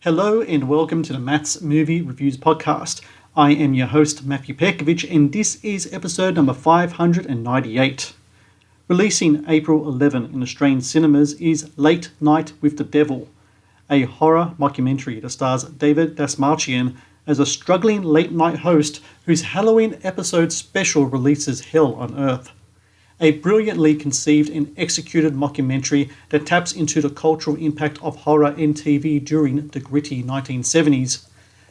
Hello and welcome to the Matt's Movie Reviews podcast. I am your host, Matthew Pejkovic, and this is episode number 598. Releasing April 11 in Australian cinemas is Late Night with the Devil, a horror mockumentary that stars David Dastmalchian as a struggling late-night host whose Halloween episode special releases hell on Earth. A brilliantly conceived and executed mockumentary that taps into the cultural impact of horror and TV during the gritty 1970s.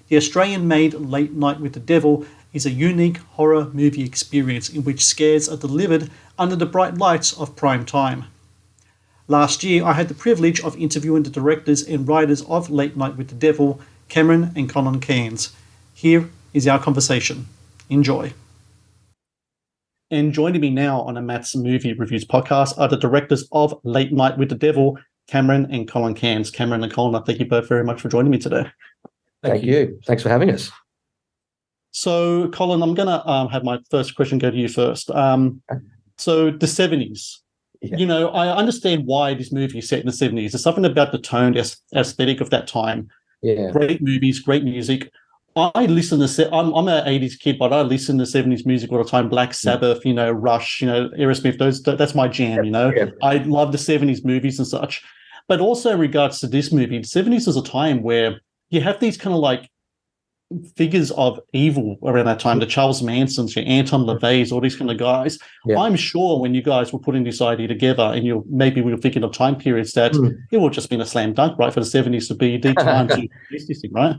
The Australian-made Late Night with the Devil is a unique horror movie experience in which scares are delivered under the bright lights of prime time. Last year, I had the privilege of interviewing the directors and writers of Late Night with the Devil, Cameron and Colin Cairnes. Here is our conversation. Enjoy. And joining me now on a Matt's Movie Reviews podcast are the directors of Late Night with the Devil, Cameron and Colin Cairnes. Cameron and Colin, thank you both very much for joining me today. Thank you. Thanks for having us. So, Colin, I'm going to have my first question go to you first. So, the 70s. Yeah. You know, I understand why this movie is set in the 70s. There's something about the tone, aesthetic of that time. Yeah. Great movies, great music. I listen to, I'm an 80s kid, but I listen to 70s music all the time. Black Sabbath, you know, Rush, you know, Aerosmith, that's my jam, you know. Yeah. I love the 70s movies and such. But also in regards to this movie, the 70s is a time where you have these kind of like figures of evil around that time, the Charles Mansons, your Anton LaVey's, all these kind of guys. Yeah. I'm sure when you guys were putting this idea together and we were thinking of time periods that it would just been a slam dunk, right, for the 70s to be the time to release this thing, right?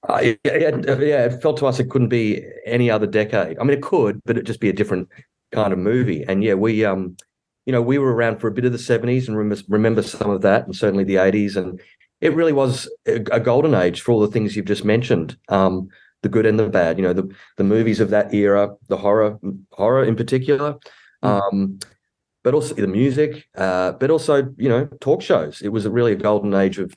It felt to us it couldn't be any other decade. I mean, it could, but it'd just be a different kind of movie. And yeah, we were around for a bit of the 70s and remember some of that, and certainly the 80s. And it really was a golden age for all the things you've just mentioned, the good and the bad. You know, the movies of that era, the horror in particular, but also the music, but also, you know, talk shows. It was really a golden age of,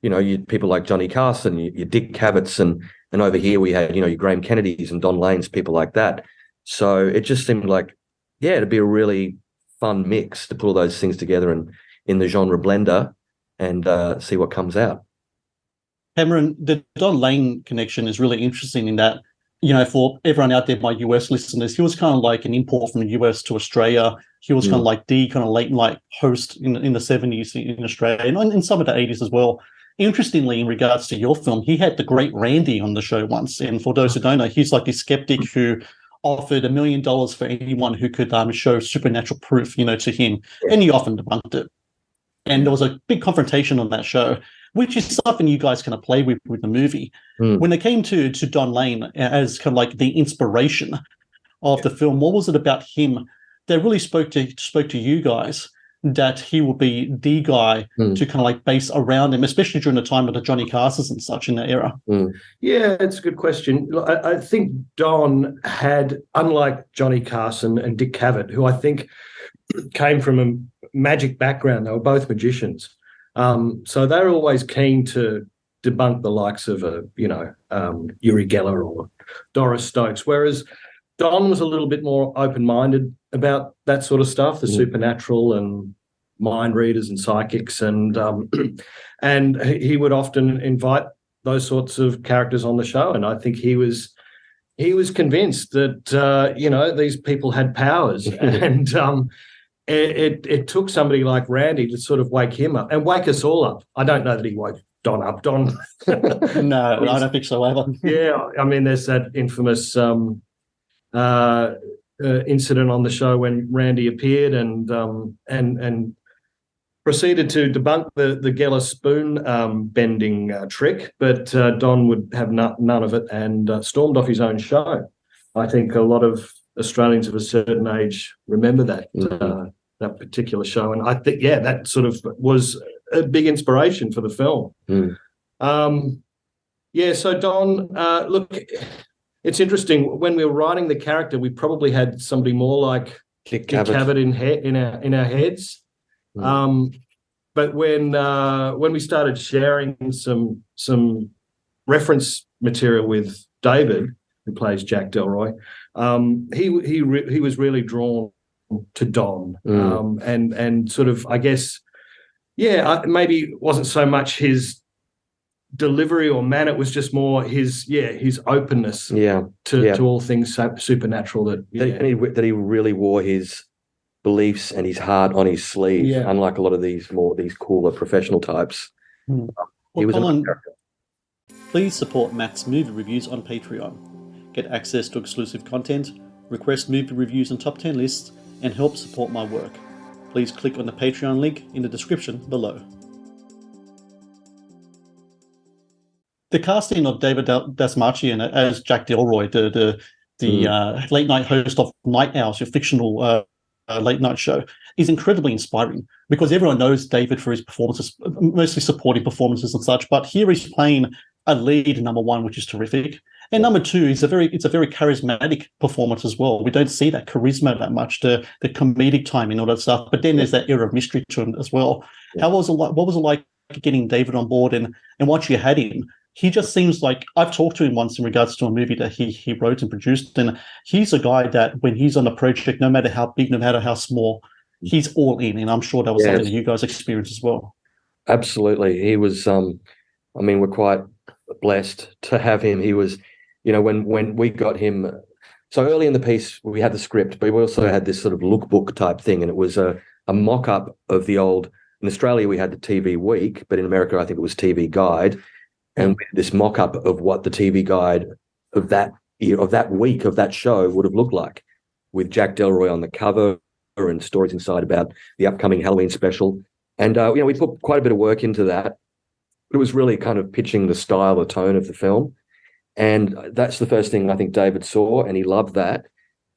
you know, you people like Johnny Carson, your Dick Cavetts, and over here we had, you know, your Graham Kennedys and Don Lanes, people like that. So it just seemed like, yeah, it'd be a really fun mix to put all those things together and in the genre blender and see what comes out. Cameron, the Don Lane connection is really interesting in that, you know, for everyone out there, my US listeners, he was kind of like an import from the US to Australia. He was kind of like the kind of late night host in the 70s in Australia and in some of the 80s as well. Interestingly, in regards to your film, he had the great Randy on the show once. And for those who don't know, he's like this skeptic who offered $1 million for anyone who could show supernatural proof, you know, to him. And he often debunked it. And there was a big confrontation on that show, which is something you guys kind of play with the movie. When it came to Don Lane as kind of like the inspiration of the film, what was it about him that really spoke to you guys that he would be the guy to kind of like base around him, especially during the time of the Johnny Carsons and such in that era? Yeah, it's a good question. I think Don had, unlike Johnny Carson and Dick Cavett, who I think came from a magic background, they were both magicians. So they're always keen to debunk the likes of, Uri Geller or Doris Stokes, whereas Don was a little bit more open-minded about that sort of stuff, the supernatural and mind readers and psychics, and he would often invite those sorts of characters on the show. And I think he was convinced that these people had powers, and it took somebody like Randy to sort of wake him up and wake us all up. I don't know that he woke Don up. Don, no, I don't think so either. Yeah, I mean, there's that infamous incident on the show when Randy appeared and proceeded to debunk the Geller spoon bending trick, but Don would have none of it and stormed off his own show. I think a lot of Australians of a certain age remember that that particular show, and I think that sort of was a big inspiration for the film. So Don, look. It's interesting. When we were writing the character, we probably had somebody more like Dick Cavett in our heads. But when we started sharing some reference material with David, who plays Jack Delroy, he was really drawn to Don, and sort of, I guess, maybe it wasn't so much his delivery or manner. It was just more his openness to all things supernatural. That he really wore his beliefs and his heart on his sleeve, unlike a lot of these cooler professional types. Well, He was Colin, a character. please support Matt's movie reviews on Patreon. Get access to exclusive content, request movie reviews and top 10 lists, and help support my work. Please click on the Patreon link in the description below. The casting of David Dastmalchian as Jack Delroy, the late night host of Night Owls, your fictional late night show, is incredibly inspiring because everyone knows David for his performances, mostly supporting performances and such. But here he's playing a lead, number one, which is terrific. And number two, it's a very charismatic performance as well. We don't see that charisma that much, the comedic timing, all that stuff. But then there's that air of mystery to him as well. Yeah. What was it like getting David on board and once you had him? He just seems like, I've talked to him once in regards to a movie that he wrote and produced, and he's a guy that when he's on a project, no matter how big, no matter how small, he's all in. And I'm sure that was something that you guys experienced as well. Absolutely. He was, we're quite blessed to have him. He was, when we got him, so early in the piece, we had the script, but we also had this sort of lookbook type thing, and it was a mock-up of the old, in Australia, we had the TV Week, but in America, I think it was TV Guide. And this mock-up of what the TV Guide of that year, of that week, of that show would have looked like, with Jack Delroy on the cover and stories inside about the upcoming Halloween special. And, we put quite a bit of work into that. It was really kind of pitching the style, the tone of the film. And that's the first thing I think David saw, and he loved that.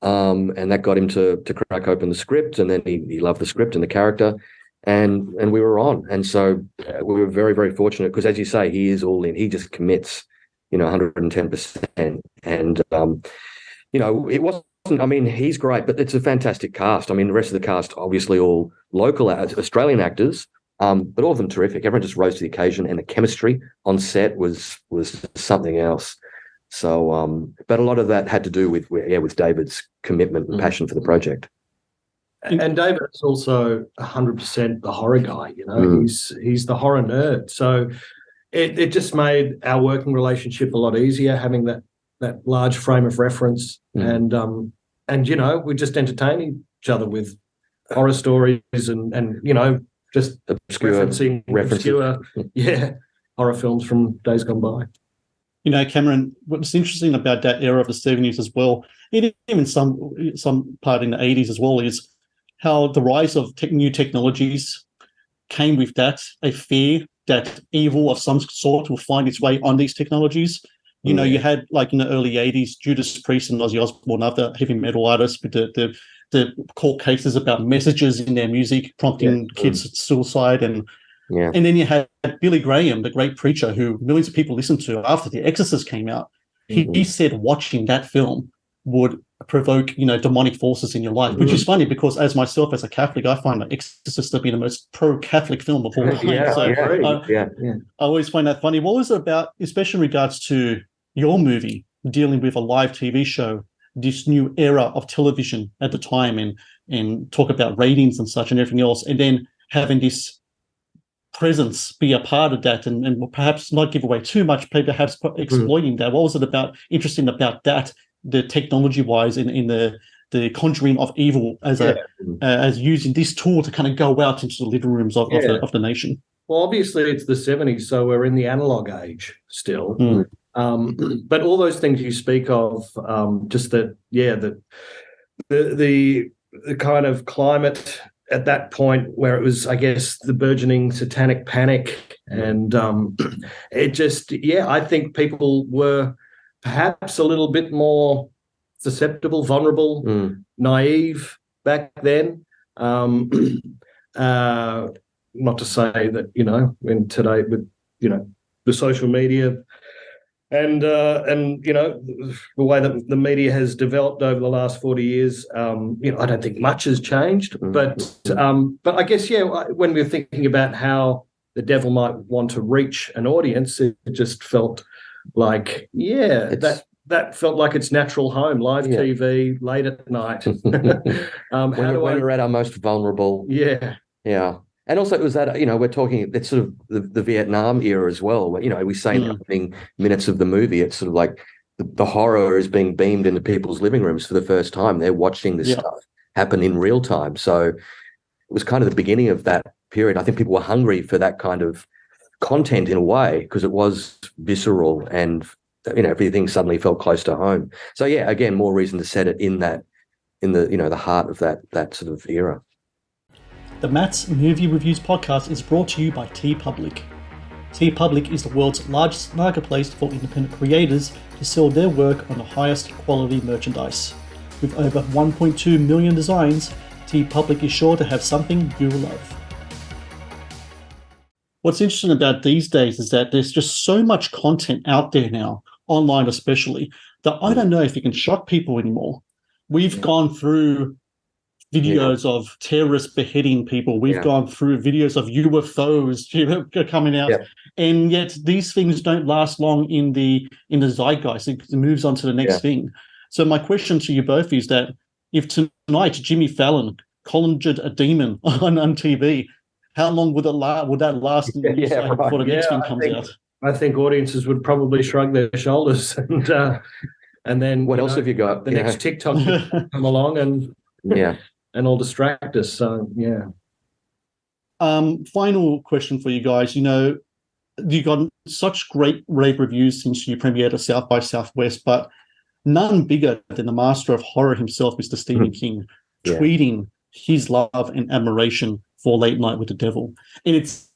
And that got him to crack open the script, and then he loved the script and the character. And we were on. And so we were very, very fortunate because, as you say, he is all in. He just commits, 110%. And, it wasn't, he's great, but it's a fantastic cast. The rest of the cast, obviously all local Australian actors, but all of them terrific. Everyone just rose to the occasion, and the chemistry on set was something else. So, but a lot of that had to do with David's commitment and passion for the project. And David is also 100% the horror guy. He's the horror nerd. So it just made our working relationship a lot easier, having that large frame of reference, and we just entertain each other with horror stories and just referencing obscure horror films from days gone by. Cameron, what's interesting about that era of the 70s as well, even some part in the 80s as well, is how the rise of new technologies came with that, a fear that evil of some sort will find its way on these technologies. You had, like in the early 80s, Judas Priest and Ozzy Osbourne, other heavy metal artists, with the court cases about messages in their music prompting kids to suicide. And then you had Billy Graham, the great preacher who millions of people listened to after The Exorcist came out. He said watching that film would provoke, demonic forces in your life, which is funny because as a Catholic, I find The Exorcist to be the most pro-Catholic film of all time. I always find that funny. What was it about, especially in regards to your movie, dealing with a live TV show, this new era of television at the time, and talk about ratings and such and everything else, and then having this presence be a part of that and perhaps not give away too much, perhaps exploiting that? What was it interesting about that, the technology-wise, in the conjuring of evil as using this tool to kind of go out into the living rooms of the nation? Well, obviously it's the 70s, so we're in the analog age still. But all those things you speak of, just that, the kind of climate at that point where it was, I guess, the burgeoning satanic panic, and it just, I think people were perhaps a little bit more susceptible, vulnerable, naive back then. Not to say that, when today with, the social media and the way that the media has developed over the last 40 years, I don't think much has changed. But I guess, when we're thinking about how the devil might want to reach an audience, it just felt like, that felt like its natural home, live TV, late at night. When we're at our most vulnerable. Yeah. And also, it was that, we're talking, it's sort of the Vietnam era as well, where, we say in the opening minutes of the movie, it's sort of like the horror is being beamed into people's living rooms for the first time. They're watching this stuff happen in real time. So it was kind of the beginning of that period. I think people were hungry for that kind of content in a way, because it was visceral and, everything suddenly felt close to home. So yeah, again, more reason to set it in the heart of that sort of era. The Matt's Movie Reviews podcast is brought to you by TeePublic. TeePublic is the world's largest marketplace for independent creators to sell their work on the highest quality merchandise. With over 1.2 million designs, TeePublic is sure to have something you love. What's interesting about these days is that there's just so much content out there now, online especially, that I don't know if it can shock people anymore. We've gone through videos of terrorists beheading people. We've gone through videos of UFOs coming out, and yet these things don't last long in the zeitgeist. It moves on to the next thing. So my question to you both is that if tonight Jimmy Fallon conjured a demon on TV, how long would that last before the next thing comes out? I think audiences would probably shrug their shoulders and then what else have you got? The next TikTok will come along and all distract us. So final question for you guys. You got such great rave reviews since you premiered at South by Southwest, but none bigger than the master of horror himself, Mr. Stephen King, tweeting his love and admiration for Late Night with the Devil. And it's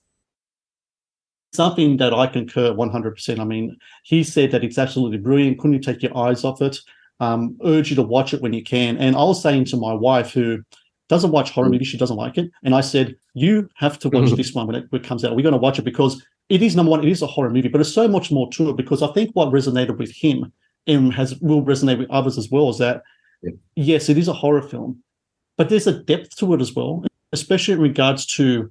something that I concur 100%. I mean, he said that it's absolutely brilliant. Couldn't you take your eyes off it? Urge you to watch it when you can. And I was saying to my wife, who doesn't watch horror movies, she doesn't like it, and I said, you have to watch this one when it comes out. We're going to watch it because it is, number one, it is a horror movie, but there's so much more to it, because I think what resonated with him and will resonate with others as well is that, yes, it is a horror film, but there's a depth to it as well, especially in regards to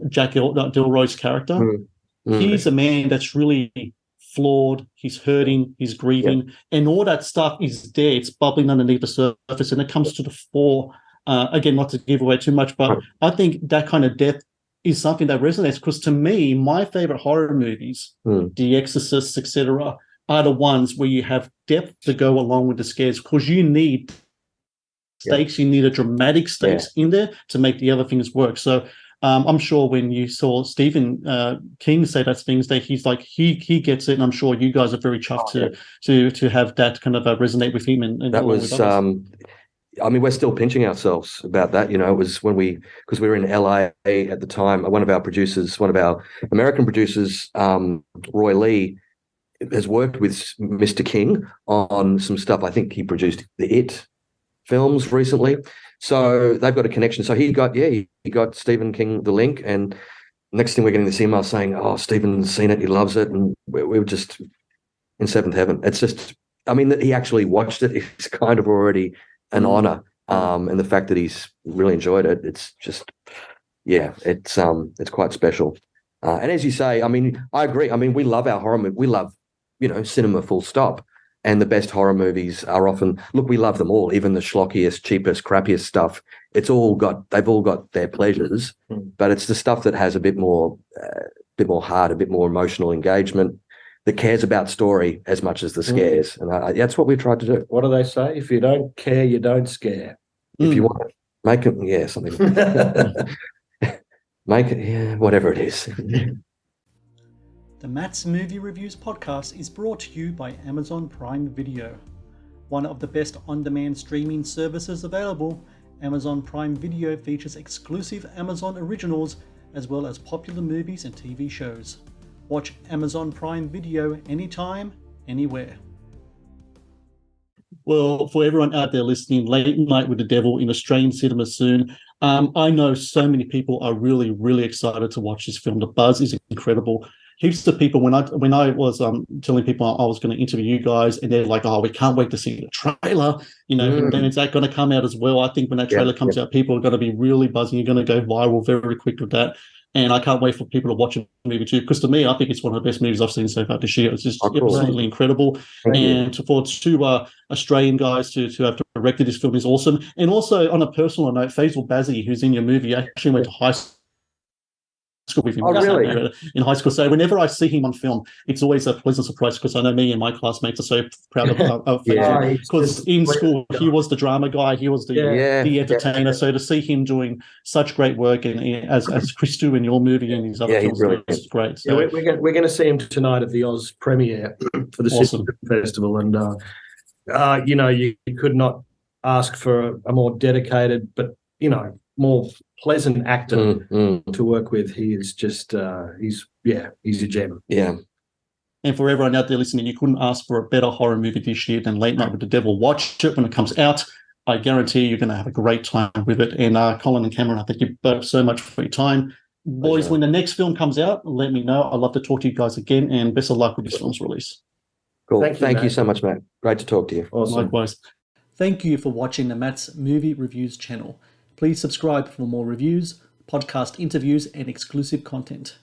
Jack Delroy's character. He's a man that's really flawed, he's hurting, he's grieving, and all that stuff is there. It's bubbling underneath the surface, and it comes to the fore. Again, not to give away too much, but I think that kind of depth is something that resonates, because to me, my favorite horror movies, The Exorcist, etc., are the ones where you have depth to go along with the scares, because you need stakes, you need a dramatic stakes in there to make the other things work. So I'm sure when you saw Stephen King say those things, that he's like, he gets it, and I'm sure you guys are very chuffed to have that kind of resonate with him. And that was, I mean, we're still pinching ourselves about that. It was because we were in LA at the time. One of our American producers, Roy Lee, has worked with Mr. King on some stuff. I think he produced the It films recently. So they've got a connection. So he got Stephen King the link, and next thing we're getting this email saying, "Oh, Stephen's seen it, he loves it," and we were just in seventh heaven. It's just, I mean, that he actually watched it is kind of already an honor, and the fact that he's really enjoyed it, it's just, it's quite special. And as you say, I mean, I agree. I mean, we love our horror movie. We love, cinema full stop. And the best horror movies are often, look, we love them all, even the schlockiest, cheapest, crappiest stuff. They've all got their pleasures, but it's the stuff that has a bit more heart, a bit more emotional engagement, that cares about story as much as the scares. And that's what we've tried to do. What do they say? If you don't care, you don't scare. If you want to make it, something. Make it, whatever it is. The Matt's Movie Reviews podcast is brought to you by Amazon Prime Video. One of the best on-demand streaming services available, Amazon Prime Video features exclusive Amazon originals as well as popular movies and TV shows. Watch Amazon Prime Video anytime, anywhere. Well, for everyone out there listening, Late Night with the Devil in Australian cinemas soon. I know so many people are really, really excited to watch this film. The buzz is incredible. Heaps of people, when I was telling people I was going to interview you guys, and they're like, "Oh, we can't wait to see the trailer." And then is that going to come out as well? I think when that trailer comes out, people are going to be really buzzing. You're going to go viral very quick with that. And I can't wait for people to watch the movie too, because to me, I think it's one of the best movies I've seen so far this year. It's just absolutely incredible. And for two Australian guys to have directed this film is awesome. And also, on a personal note, Faisal Bazzi, who's in your movie, actually went to high school with him. Oh, really? In high school. So whenever I see him on film, it's always a pleasant surprise because I know me and my classmates are so proud of Yeah. him. Because in school, he was the drama guy, he was the entertainer. So to see him doing such great work and as Christou in your movie and his other films, it's great. So we're going to see him tonight at the Oz premiere for the Sydney Film Festival, and you could not ask for a more dedicated, but more pleasant actor to work with. He is just he's a gem. Yeah. And for everyone out there listening, you couldn't ask for a better horror movie this year than Late Night with the Devil. Watch it when it comes out. I guarantee you're going to have a great time with it. And Colin and Cameron, I thank you both so much for your time. Boys, when the next film comes out, let me know. I'd love to talk to you guys again, and best of luck with this film's release. Cool. Thank you so much, Matt. Great to talk to you. Awesome. Likewise. Thank you for watching the Matt's Movie Reviews channel. Please subscribe for more reviews, podcast interviews, and exclusive content.